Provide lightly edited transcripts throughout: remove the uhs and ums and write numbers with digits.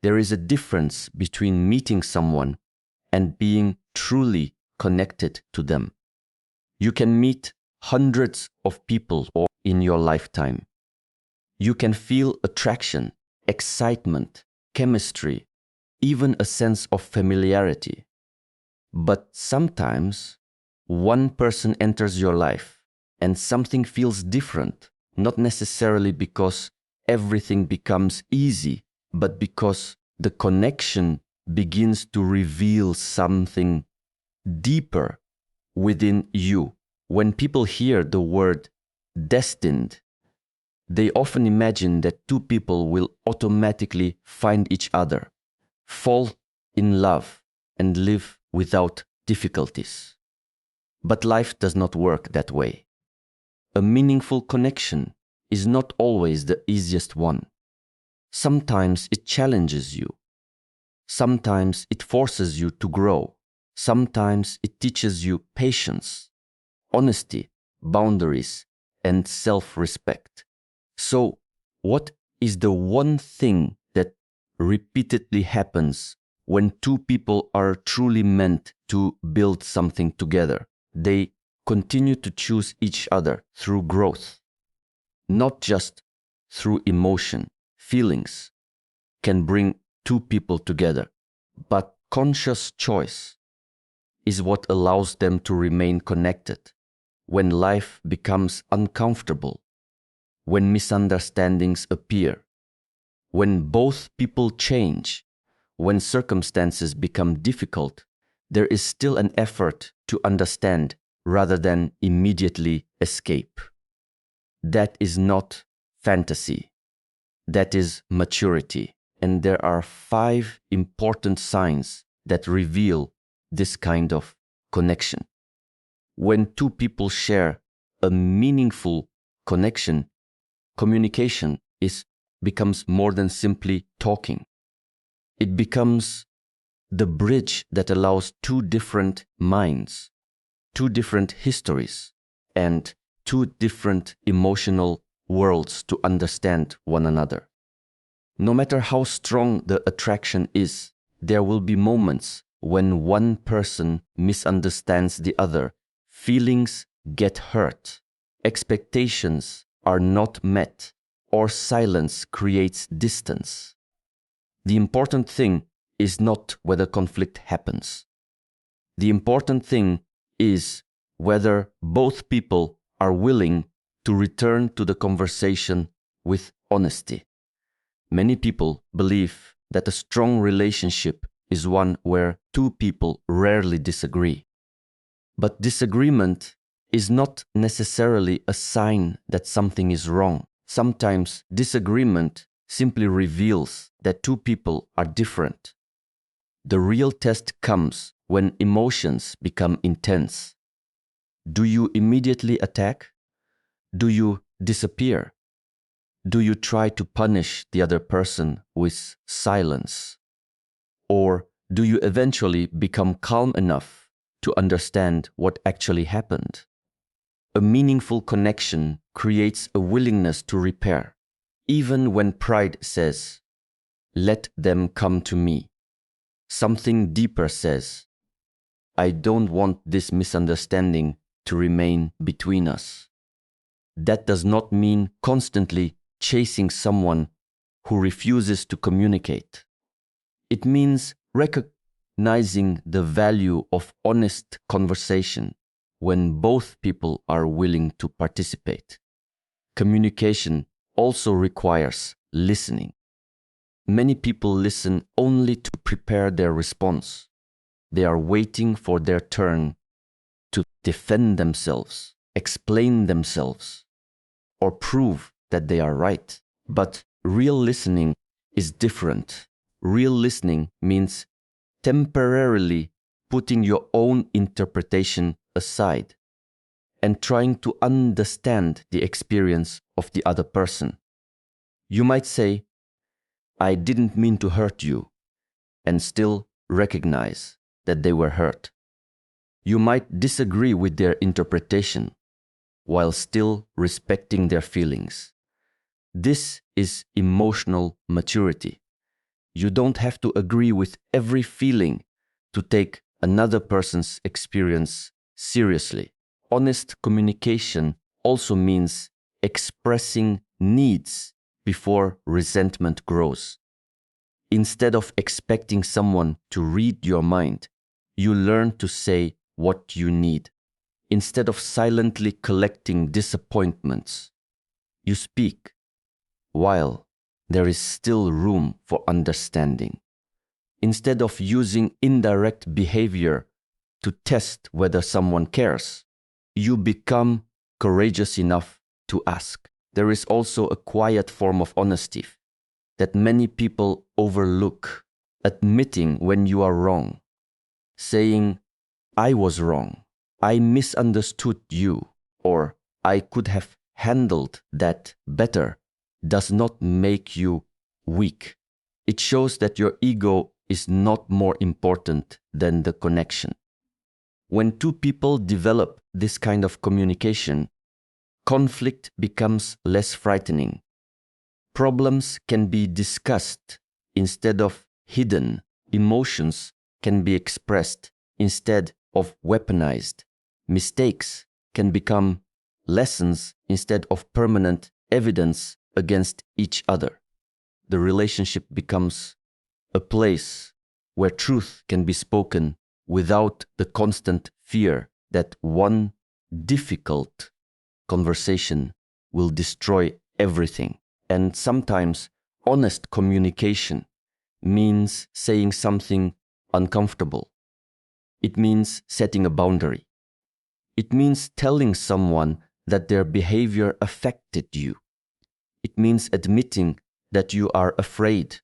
there is a difference between meeting someone and being truly connected to them. You can meet hundreds of people in your lifetime. You can feel attraction, excitement, chemistry, even a sense of familiarity. But sometimes one person enters your life and something feels different, not necessarily because everything becomes easy, but because the connection begins to reveal something deeper within you. When people hear the word destined, they often imagine that two people will automatically find each other, fall in love, and live without difficulties. But life does not work that way. A meaningful connection is not always the easiest one. Sometimes it challenges you. Sometimes it forces you to grow. Sometimes it teaches you patience, honesty, boundaries, and self-respect. So, what is the one thing that repeatedly happens when two people are truly meant to build something together? They continue to choose each other through growth, not just through emotion. Feelings can bring two people together, but conscious choice is what allows them to remain connected when life becomes uncomfortable, when misunderstandings appear, when both people change, when circumstances become difficult. There is still an effort to understand rather than immediately escape. That is not fantasy. That is maturity. And there are 5 important signs that reveal this kind of connection. When two people share a meaningful connection, communication becomes more than simply talking. It becomes the bridge that allows two different minds, two different histories, and two different emotional worlds to understand one another. No matter how strong the attraction is, there will be moments when one person misunderstands the other. Feelings get hurt, expectations are not met, or silence creates distance. The important thing is not whether conflict happens. The important thing is whether both people are willing to return to the conversation with honesty. Many people believe that a strong relationship is one where two people rarely disagree. But disagreement is not necessarily a sign that something is wrong. Sometimes disagreement simply reveals that two people are different. The real test comes when emotions become intense. Do you immediately attack? Do you disappear? Do you try to punish the other person with silence? Or do you eventually become calm enough to understand what actually happened? A meaningful connection creates a willingness to repair, even when pride says, "Let them come to me." Something deeper says, "I don't want this misunderstanding to remain between us." That does not mean constantly chasing someone who refuses to communicate. It means recognizing the value of honest conversation when both people are willing to participate. Communication also requires listening. Many people listen only to prepare their response. They are waiting for their turn to defend themselves, explain themselves, or prove that they are right. But real listening is different. Real listening means temporarily putting your own interpretation aside and trying to understand the experience of the other person. You might say, "I didn't mean to hurt you," and still recognize that they were hurt. You might disagree with their interpretation while still respecting their feelings. This is emotional maturity. You don't have to agree with every feeling to take another person's experience seriously. Honest communication also means expressing needs before resentment grows. Instead of expecting someone to read your mind, you learn to say what you need. Instead of silently collecting disappointments, you speak while there is still room for understanding. Instead of using indirect behavior to test whether someone cares, you become courageous enough to ask. There is also a quiet form of honesty that many people overlook. Admitting when you are wrong, saying, "I was wrong, I misunderstood you," or "I could have handled that better," does not make you weak. It shows that your ego is not more important than the connection. When two people develop this kind of communication, conflict becomes less frightening. Problems can be discussed instead of hidden. Emotions can be expressed instead of weaponized. Mistakes can become lessons instead of permanent evidence against each other. The relationship becomes a place where truth can be spoken without the constant fear that one difficult conversation will destroy everything. And sometimes honest communication means saying something uncomfortable. It means setting a boundary. It means telling someone that their behavior affected you. It means admitting that you are afraid,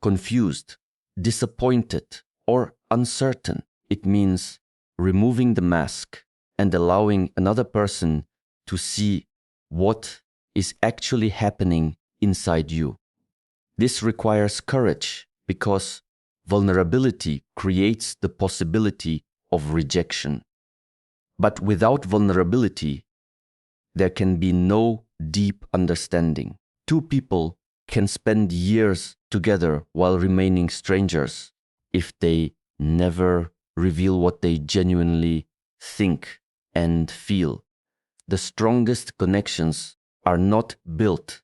confused, disappointed, or uncertain. It means removing the mask and allowing another person to see what is actually happening inside you. This requires courage because vulnerability creates the possibility of rejection. But without vulnerability, there can be no deep understanding. Two people can spend years together while remaining strangers if they never reveal what they genuinely think and feel. The strongest connections are not built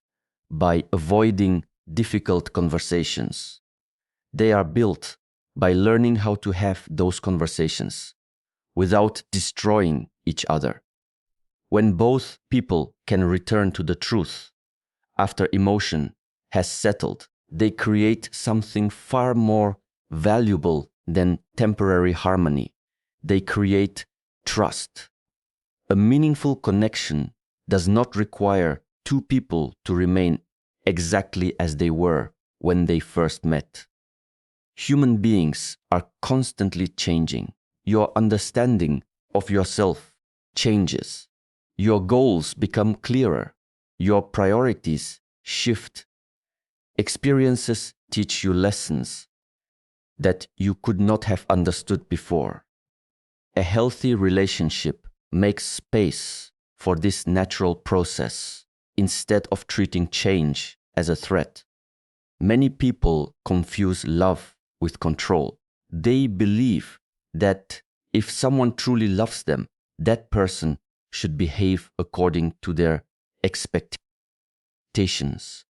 by avoiding difficult conversations. They are built by learning how to have those conversations without destroying each other. When both people can return to the truth after emotion has settled, they create something far more valuable than temporary harmony. They create trust. A meaningful connection does not require two people to remain exactly as they were when they first met. Human beings are constantly changing. Your understanding of yourself changes. Your goals become clearer. Your priorities shift. Experiences teach you lessons that you could not have understood before. A healthy relationship makes space for this natural process instead of treating change as a threat. Many people confuse love with control. They believe that if someone truly loves them, that person should behave according to their expectations.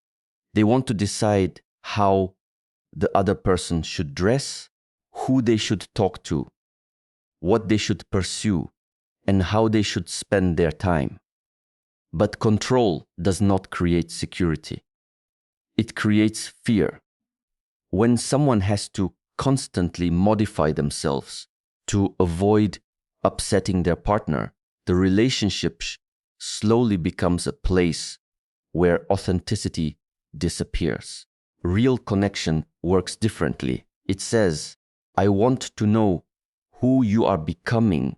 They want to decide how the other person should dress, who they should talk to, what they should pursue, and how they should spend their time. But control does not create security. It creates fear. When someone has to constantly modify themselves to avoid upsetting their partner, the relationship slowly becomes a place where authenticity disappears. Real connection works differently. It says, "I want to know who you are becoming,"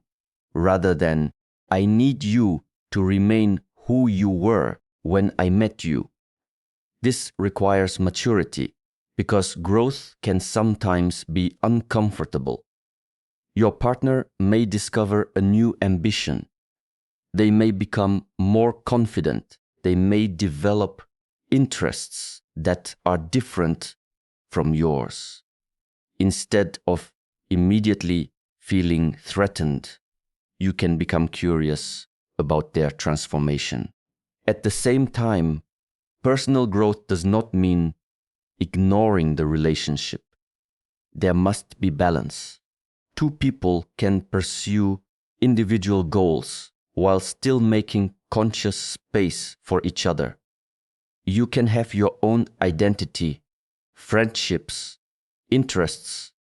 rather than, "I need you to remain who you were when I met you." This requires maturity because growth can sometimes be uncomfortable. Your partner may discover a new ambition. They may become more confident. They may develop interests that are different from yours. Instead of immediately feeling threatened, you can become curious about their transformation. At the same time, personal growth does not mean ignoring the relationship. There must be balance. Two people can pursue individual goals while still making conscious space for each other. You can have your own identity, friendships, interests,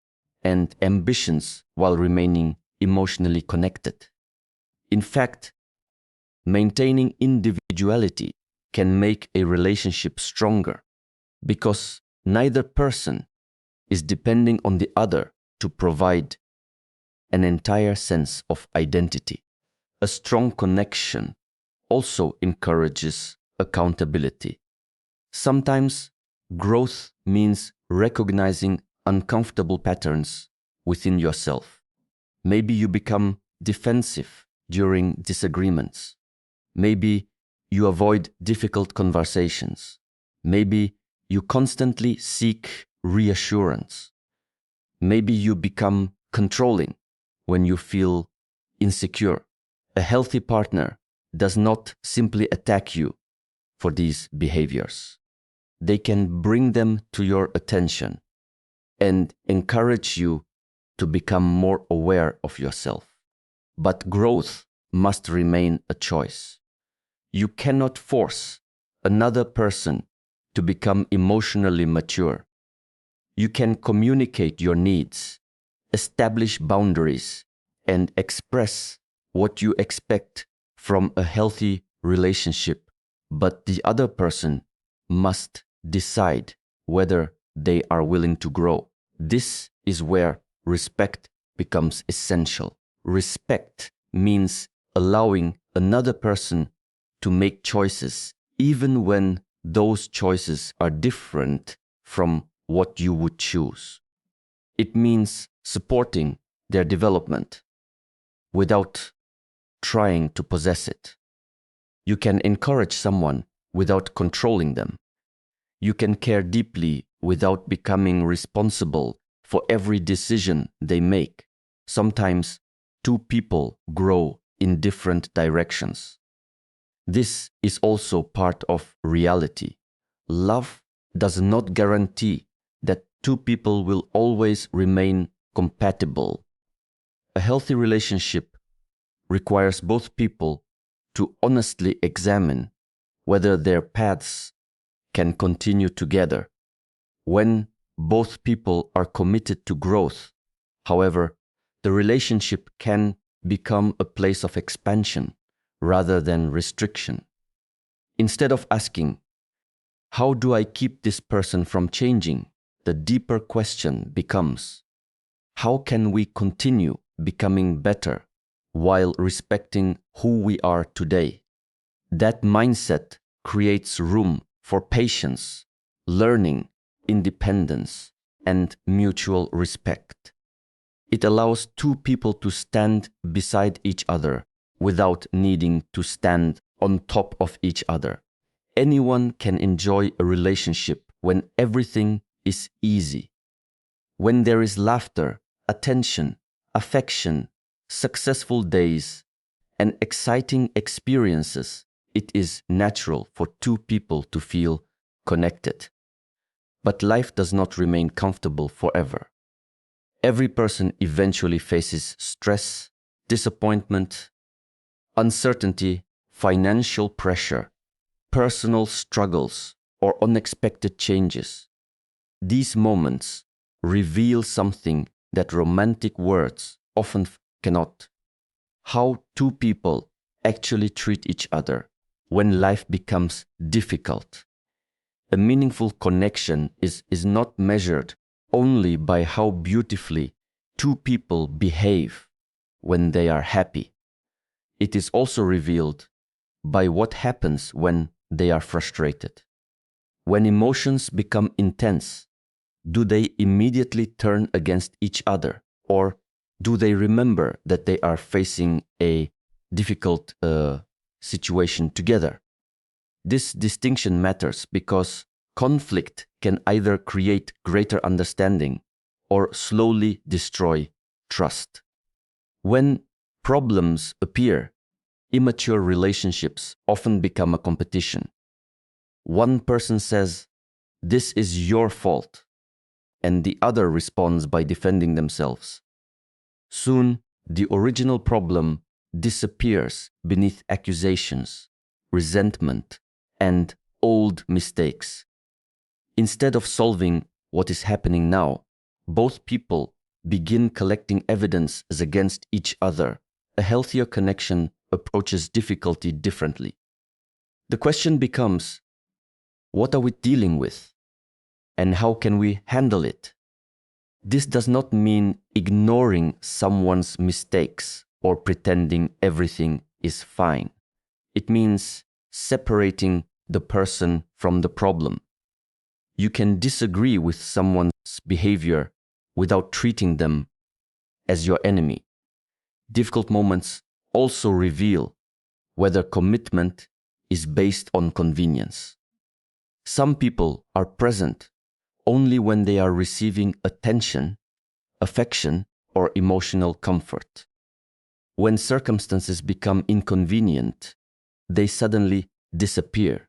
and ambitions while remaining emotionally connected. In fact, maintaining individuality can make a relationship stronger because neither person is depending on the other to provide an entire sense of identity. A strong connection also encourages accountability. Sometimes growth means recognizing uncomfortable patterns within yourself. Maybe you become defensive during disagreements. Maybe you avoid difficult conversations. Maybe you constantly seek reassurance. Maybe you become controlling when you feel insecure. A healthy partner does not simply attack you for these behaviors. They can bring them to your attention and encourage you to become more aware of yourself. But growth must remain a choice. You cannot force another person to become emotionally mature. You can communicate your needs, establish boundaries, and express what you expect from a healthy relationship, but the other person must decide whether they are willing to grow. This is where respect becomes essential. Respect means allowing another person to make choices, even when those choices are different from what you would choose. It means supporting their development without trying to possess it. You can encourage someone without controlling them. You can care deeply without becoming responsible for every decision they make. Sometimes two people grow in different directions. This is also part of reality. Love does not guarantee that two people will always remain compatible. A healthy relationship requires both people to honestly examine whether their paths can continue together. When both people are committed to growth, however, the relationship can become a place of expansion rather than restriction. Instead of asking, "How do I keep this person from changing?" the deeper question becomes, "How can we continue becoming better while respecting who we are today?" That mindset creates room for patience, learning, independence, and mutual respect. It allows two people to stand beside each other without needing to stand on top of each other. Anyone can enjoy a relationship when everything is easy. When there is laughter, attention, affection, successful days, and exciting experiences, it is natural for two people to feel connected. But life does not remain comfortable forever. Every person eventually faces stress, disappointment, uncertainty, financial pressure, personal struggles, or unexpected changes. These moments reveal something that romantic words often cannot. How two people actually treat each other when life becomes difficult. A meaningful connection is not measured only by how beautifully two people behave when they are happy. It is also revealed by what happens when they are frustrated. When emotions become intense, do they immediately turn against each other, or do they remember that they are facing a difficult situation together? This distinction matters because Conflict can either create greater understanding or slowly destroy trust. When problems appear, immature relationships often become a competition. One person says, "This is your fault," and the other responds by defending themselves. Soon, the original problem disappears beneath accusations, resentment, and old mistakes. Instead of solving what is happening now, both people begin collecting evidence against each other. A healthier connection approaches difficulty differently. The question becomes, what are we dealing with? And how can we handle it? This does not mean ignoring someone's mistakes or pretending everything is fine. It means separating the person from the problem. You can disagree with someone's behavior without treating them as your enemy. Difficult moments also reveal whether commitment is based on convenience. Some people are present only when they are receiving attention, affection, or emotional comfort. When circumstances become inconvenient, they suddenly disappear.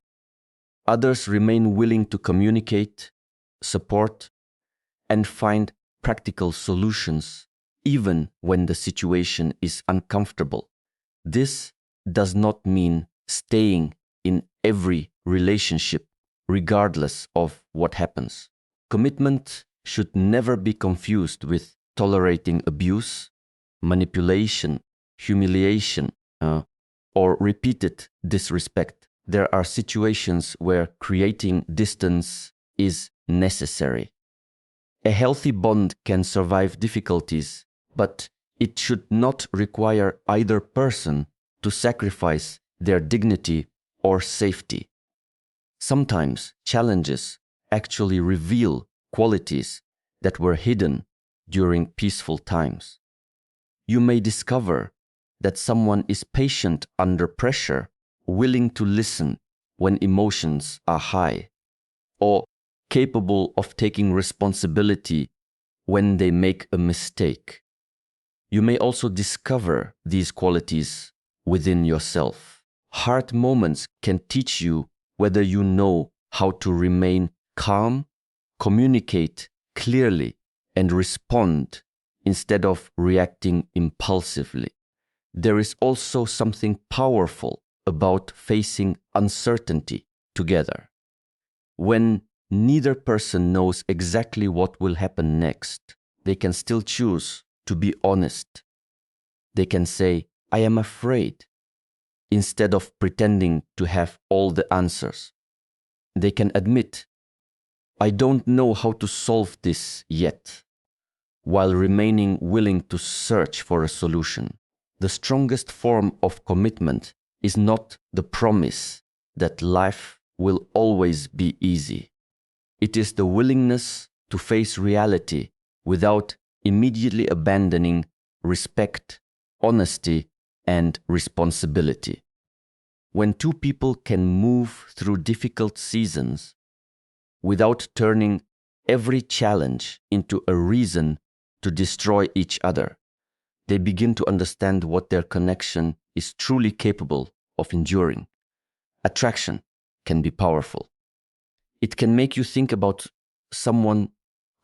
Others remain willing to communicate, support, and find practical solutions even when the situation is uncomfortable. This does not mean staying in every relationship regardless of what happens. Commitment should never be confused with tolerating abuse, manipulation, humiliation, or repeated disrespect. There are situations where creating distance is necessary. A healthy bond can survive difficulties, but it should not require either person to sacrifice their dignity or safety. Sometimes challenges actually reveal qualities that were hidden during peaceful times. You may discover that someone is patient under pressure, willing to listen when emotions are high, or capable of taking responsibility when they make a mistake. You may also discover these qualities within yourself. Hard moments can teach you whether you know how to remain calm, communicate clearly, and respond instead of reacting impulsively. There is also something powerful about facing uncertainty together. When neither person knows exactly what will happen next, they can still choose to be honest. They can say, "I am afraid," instead of pretending to have all the answers. They can admit, "I don't know how to solve this yet," while remaining willing to search for a solution. The strongest form of commitment is not the promise that life will always be easy. It is the willingness to face reality without immediately abandoning respect, honesty, and responsibility. When two people can move through difficult seasons without turning every challenge into a reason to destroy each other, they begin to understand what their connection is truly capable of enduring. Attraction can be powerful. It can make you think about someone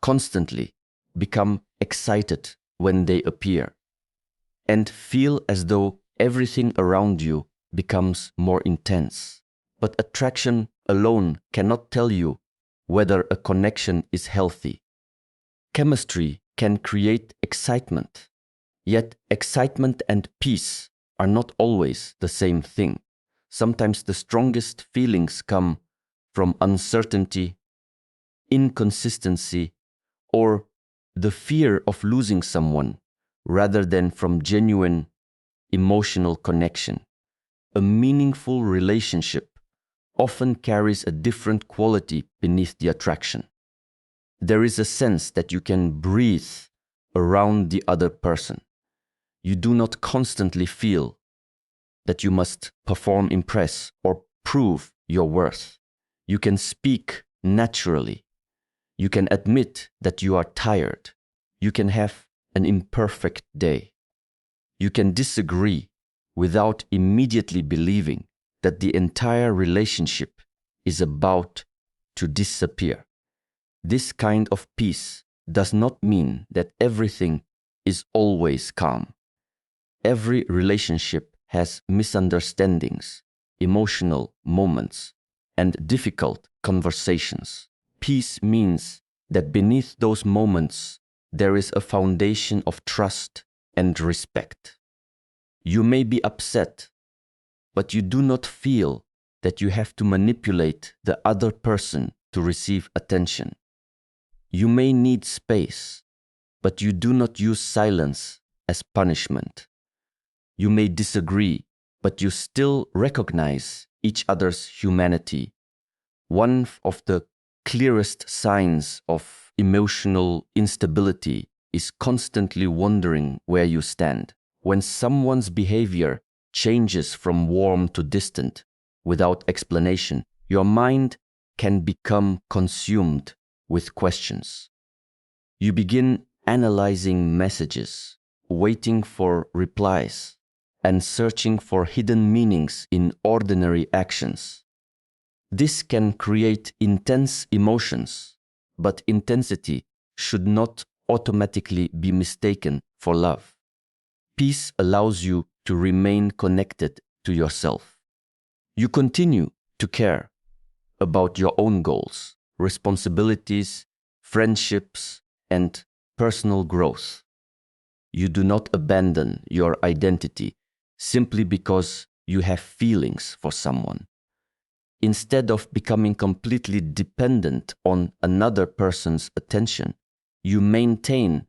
constantly, become excited when they appear, and feel as though everything around you becomes more intense. But attraction alone cannot tell you whether a connection is healthy. Chemistry can create excitement, yet excitement and peace are not always the same thing. Sometimes the strongest feelings come from uncertainty, inconsistency, or the fear of losing someone, rather than from genuine emotional connection. A meaningful relationship often carries a different quality beneath the attraction. There is a sense that you can breathe around the other person. You do not constantly feel that you must perform, impress, or prove your worth. You can speak naturally. You can admit that you are tired. You can have an imperfect day. You can disagree without immediately believing that the entire relationship is about to disappear. This kind of peace does not mean that everything is always calm. Every relationship has misunderstandings, emotional moments, and difficult conversations. Peace means that beneath those moments, there is a foundation of trust and respect. You may be upset, but you do not feel that you have to manipulate the other person to receive attention. You may need space, but you do not use silence as punishment. You may disagree, but you still recognize each other's humanity. One of the clearest signs of emotional instability is constantly wondering where you stand. When someone's behavior changes from warm to distant without explanation, your mind can become consumed with questions. You begin analyzing messages, waiting for replies, and searching for hidden meanings in ordinary actions. This can create intense emotions, but intensity should not automatically be mistaken for love. Peace allows you to remain connected to yourself. You continue to care about your own goals, responsibilities, friendships, and personal growth. You do not abandon your identity simply because you have feelings for someone. Instead of becoming completely dependent on another person's attention, you maintain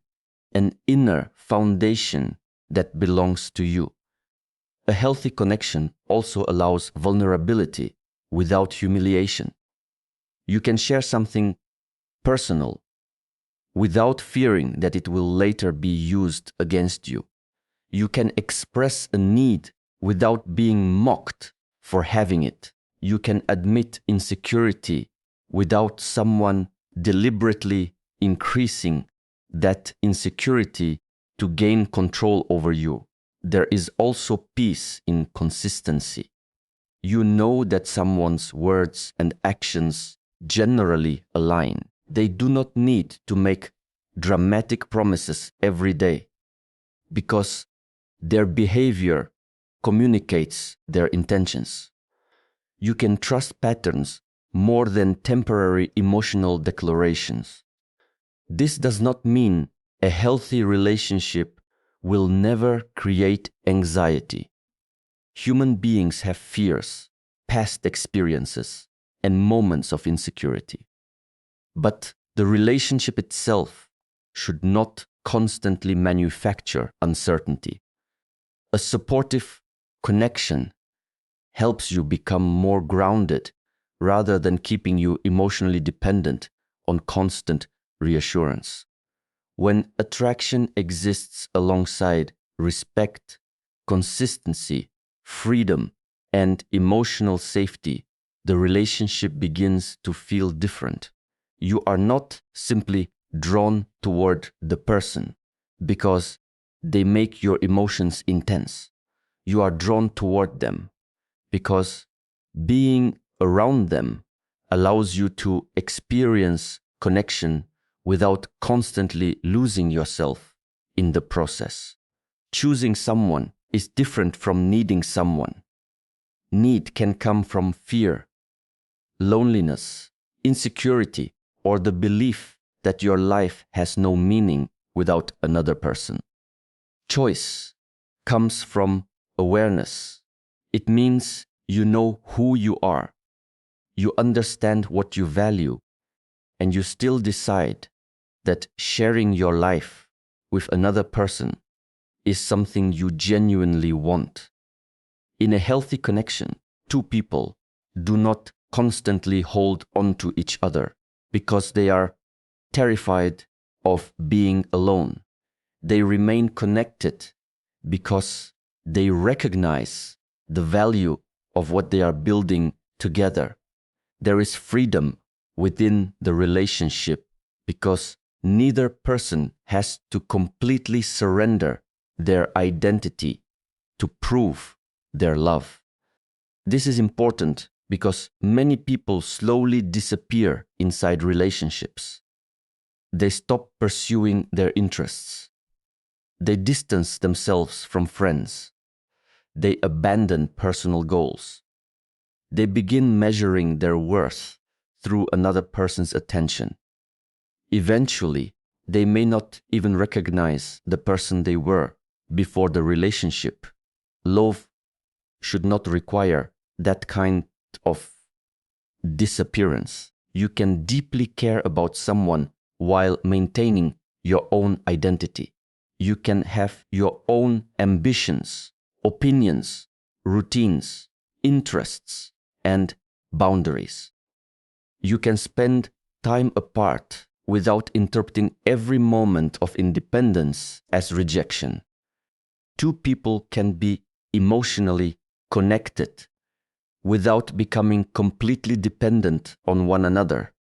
an inner foundation that belongs to you. A healthy connection also allows vulnerability without humiliation. You can share something personal without fearing that it will later be used against you. You can express a need without being mocked for having it. You can admit insecurity without someone deliberately increasing that insecurity to gain control over you. There is also peace in consistency. You know that someone's words and actions generally align. They do not need to make dramatic promises every day because their behavior communicates their intentions. You can trust patterns more than temporary emotional declarations. This does not mean a healthy relationship will never create anxiety. Human beings have fears, past experiences, and moments of insecurity. But the relationship itself should not constantly manufacture uncertainty. A supportive connection helps you become more grounded rather than keeping you emotionally dependent on constant reassurance. When attraction exists alongside respect, consistency, freedom, and emotional safety, the relationship begins to feel different. You are not simply drawn toward the person because they make your emotions intense. You are drawn toward them because being around them allows you to experience connection without constantly losing yourself in the process. Choosing someone is different from needing someone. Need can come from fear, loneliness, insecurity, or the belief that your life has no meaning without another person. Choice comes from awareness. It means you know who you are, you understand what you value, and you still decide that sharing your life with another person is something you genuinely want. In a healthy connection, two people do not constantly hold on to each other because they are terrified of being alone. They remain connected because they recognize the value of what they are building together. There is freedom within the relationship because neither person has to completely surrender their identity to prove their love. This is important because many people slowly disappear inside relationships. They stop pursuing their interests. They distance themselves from friends. They abandon personal goals. They begin measuring their worth through another person's attention. Eventually, they may not even recognize the person they were before the relationship. Love should not require that kind of disappearance. You can deeply care about someone while maintaining your own identity. You can have your own ambitions, opinions, routines, interests, and boundaries. You can spend time apart without interpreting every moment of independence as rejection. Two people can be emotionally connected without becoming completely dependent on one another.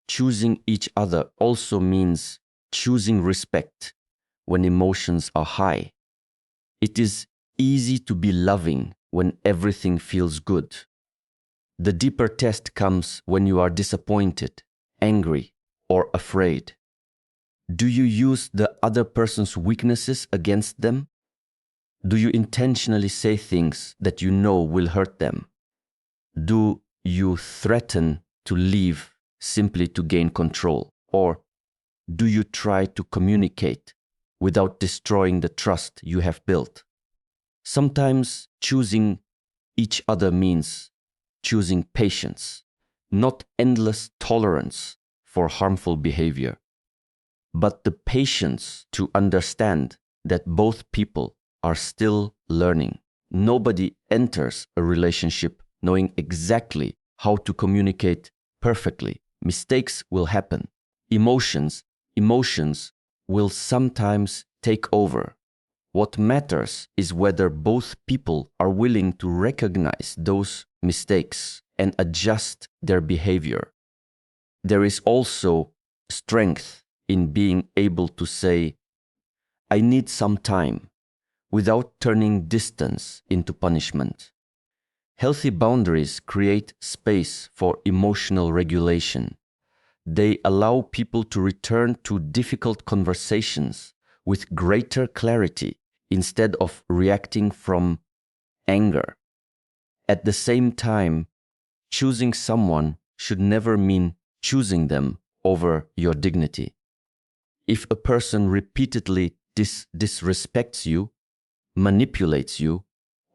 Choosing each other also means choosing respect when emotions are high. It is easy to be loving when everything feels good. The deeper test comes when you are disappointed, angry, or afraid. Do you use the other person's weaknesses against them? Do you intentionally say things that you know will hurt them? Do you threaten to leave simply to gain control? Or do you try to communicate without destroying the trust you have built? Sometimes choosing each other means choosing patience, not endless tolerance for harmful behavior, but the patience to understand that both people are still learning. Nobody enters a relationship knowing exactly how to communicate perfectly. Mistakes will happen. Emotions will sometimes take over. What matters is whether both people are willing to recognize those mistakes and adjust their behavior. There is also strength in being able to say, "I need some time," without turning distance into punishment. Healthy boundaries create space for emotional regulation. They allow people to return to difficult conversations with greater clarity instead of reacting from anger. At the same time, choosing someone should never mean choosing them over your dignity. If a person repeatedly disrespects you, manipulates you,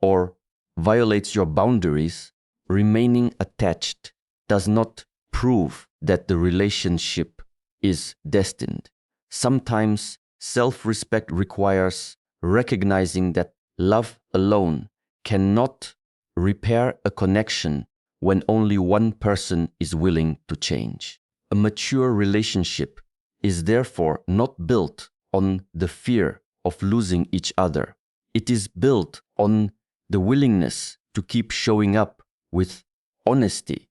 or violates your boundaries, remaining attached does not prove that the relationship is destined. Sometimes self-respect requires recognizing that love alone cannot repair a connection when only one person is willing to change. A mature relationship is therefore not built on the fear of losing each other. It is built on the willingness to keep showing up with honesty,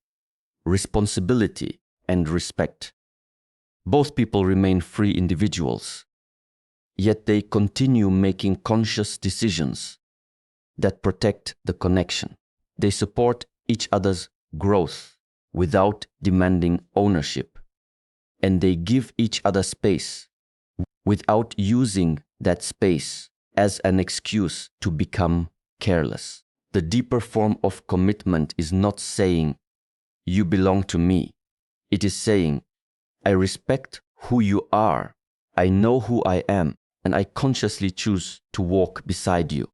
responsibility, and respect. Both people remain free individuals, yet they continue making conscious decisions that protect the connection. They support each other's growth without demanding ownership, and they give each other space without using that space as an excuse to become careless. The deeper form of commitment is not saying, "You belong to me." It is saying, "I respect who you are, I know who I am, and I consciously choose to walk beside you."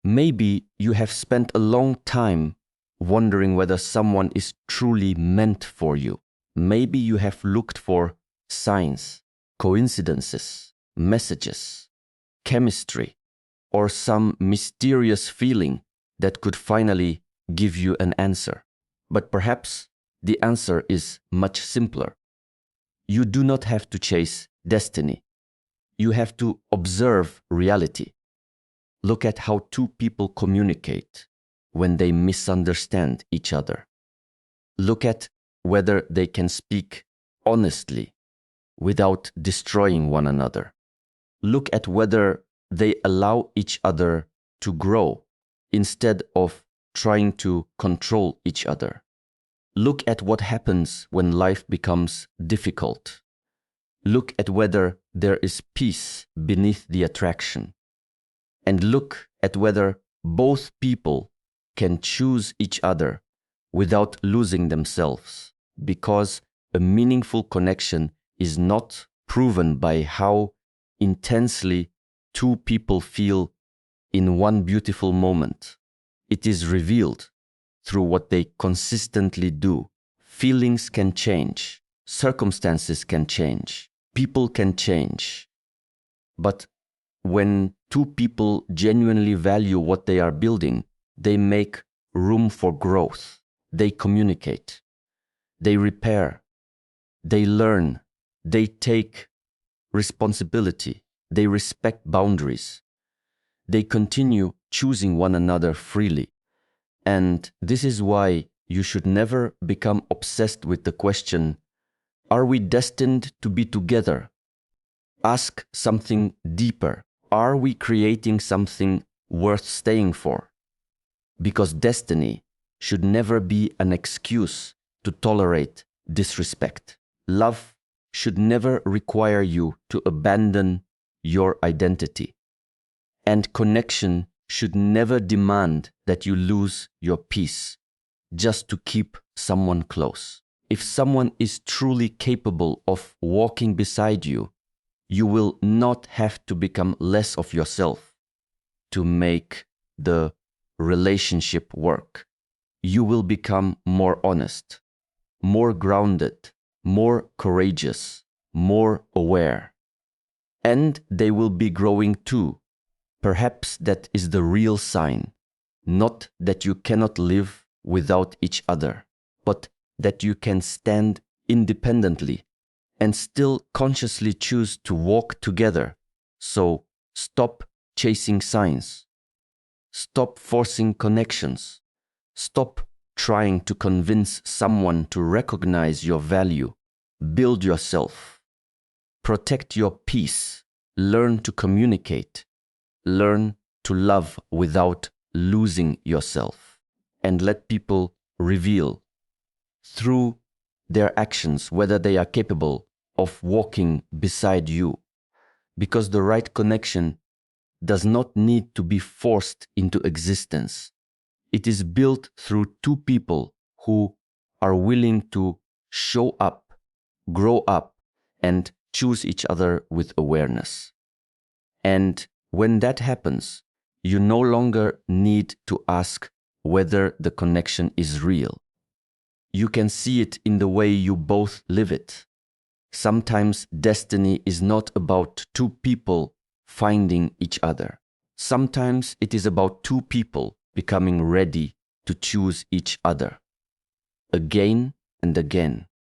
Maybe you have spent a long time wondering whether someone is truly meant for you. Maybe you have looked for signs, coincidences, messages, chemistry, or some mysterious feeling that could finally give you an answer. But perhaps the answer is much simpler. You do not have to chase destiny. You have to observe reality. Look at how two people communicate when they misunderstand each other. Look at whether they can speak honestly without destroying one another. Look at whether they allow each other to grow instead of trying to control each other. Look at what happens when life becomes difficult. Look at whether there is peace beneath the attraction. And look at whether both people can choose each other without losing themselves, because a meaningful connection is not proven by how intensely two people feel in one beautiful moment. It is revealed through what they consistently do. Feelings can change, circumstances can change, people can change. But when two people genuinely value what they are building, they make room for growth. They communicate, they repair, they learn, they take responsibility, they respect boundaries, they continue choosing one another freely. And this is why you should never become obsessed with the question, are we destined to be together? Ask something deeper. Are we creating something worth staying for? Because destiny should never be an excuse to tolerate disrespect. Love should never require you to abandon your identity. And connection should never demand that you lose your peace just to keep someone close. If someone is truly capable of walking beside you, you will not have to become less of yourself to make the relationship work. You will become more honest, more grounded, more courageous, more aware. And they will be growing too. Perhaps that is the real sign, not that you cannot live without each other, but that you can stand independently and still consciously choose to walk together. So stop chasing signs. Stop forcing connections. Stop trying to convince someone to recognize your value. Build yourself. Protect your peace. Learn to communicate. Learn to love without losing yourself. And let people reveal through their actions whether they are capable of walking beside you. Because the right connection does not need to be forced into existence. It is built through two people who are willing to show up, grow up, and choose each other with awareness. And when that happens, you no longer need to ask whether the connection is real. You can see it in the way you both live it. Sometimes destiny is not about two people finding each other. Sometimes it is about two people becoming ready to choose each other again and again.